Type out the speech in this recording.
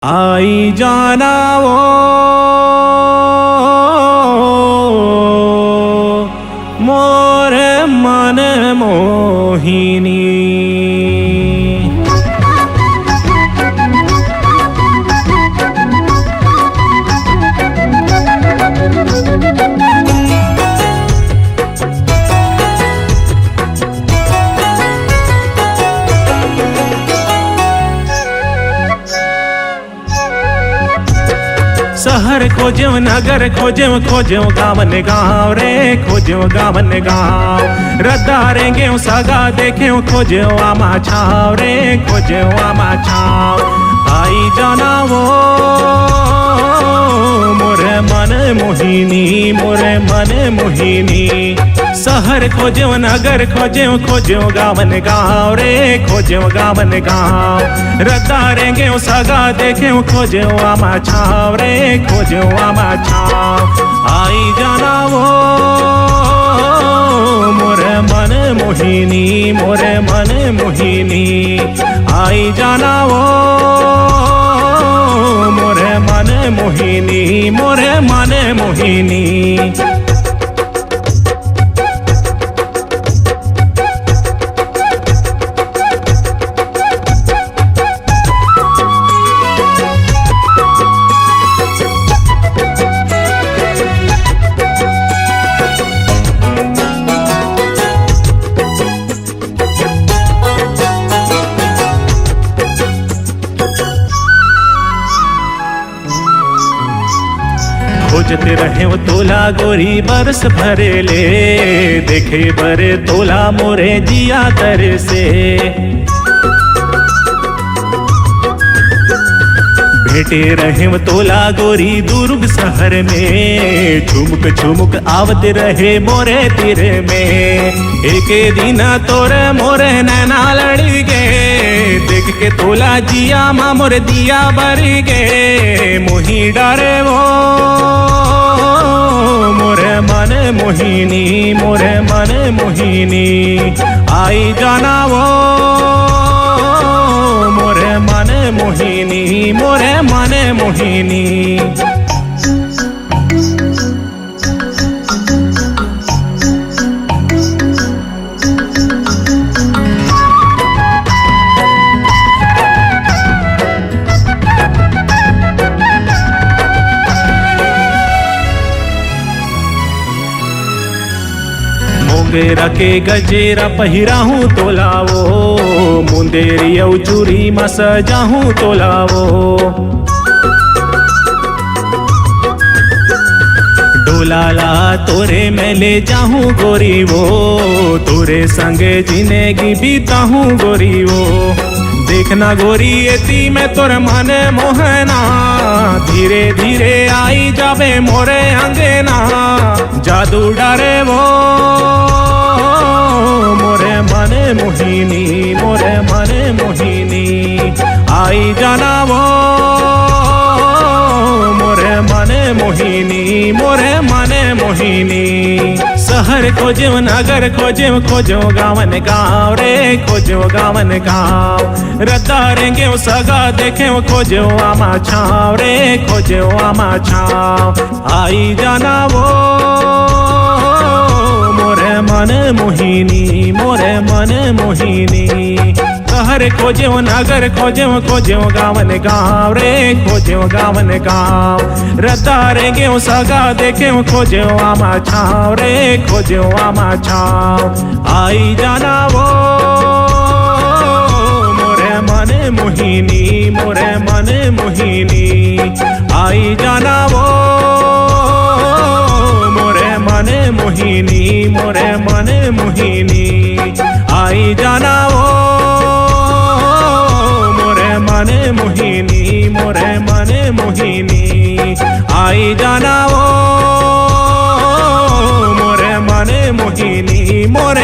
आई जाना वो मोर मन मोहिनी। शहर खोज्यो नगर खोज्यो खोज्यो गावन गाँव रे खोज्यो गावन गाँव। रद्दारे गेव सगा देख्यो खोज्यो आमा छाव रे खोज्यो आमा छाव। आई जाना वो मोरे मन मोहिनी मोरे मन मोहिनी। शहर खोज्यो नगर खोज्यो खोज्यो गावन गाँव रे खोज्यो गावन गाँव। रद्दारे गेव सगा देख्यो खोज्यो आमा छाव रे खोज्यो आमा छाव। आई जाना वो मोरे मन मोहिनी मोरे मन मोहिनी। आई जाना वो मोरे मन मोहिनी मोरे मन मोहिनी। खोजते रहे वो तोला गोरी बरस भरे ले देखे बरे तोला मोरे जिया तर से। भेटे रहे वो तोला गोरी दुर्ग शहर में झुमुक झुमुक आवते रहे मोरे तीर में। एक दिन तोरे मोरे नैना लड़ी गे देख के तोला जिया माँ मोरे दिया बर गे। मोही डरे वो मोरे मन मोहिनी मोरे मन मोहिनी। आई जाना वो मोरे मन मोहिनी मोरे मन मोहिनी। मुंगेरा के गजेरा पहिराहूँ तोलावो मुंदेरी चूरी में सजाहूँ तोलावो। डोलाला तोरे मैं ले जाहूँ गोरी वो तोरे संगे जिंदगी बीताहूँ गोरी वो। देखना गोरी एती मैं तोर मन मोहना धीरे धीरे आई जावे मोरे अंगना। जादू डरे वो मोरे मन मोहिनी मोरे मन मोहिनी। आई जाना वो मोरे मन मोहिनी मोरे मन मोहिनी। शहर खोज्यो नगर खोज्यो खोज्यो गावन गाँव रे खोज्यो गावन गाँव। रद्दारे गेव सगा देख्यो खोज्यो आमा छाव रे खोज्यो आमा छाव। आई जाना वो मोरे मन मोहिनी मोरे मन मोहिनी। शहर खोज्यो नगर खोज्यो खोज्यो गावन गाँव रे खोज्यो गावन गाँव। रद्दारे गेव सगा देख्यो खोज्यो आमा छाव रे खोज्यो आमा छाव। आई जाना वो मोरे मन मोहिनी मोरे मन मोहिनी। आई जाना वो मोरे मन मोहिनी मोरे मन मोहिनी। आई जाना वो मोरे मन मोहिनी मोरे मन मोहिनी। आई जाना वो मोरे मन मोहिनी मोरे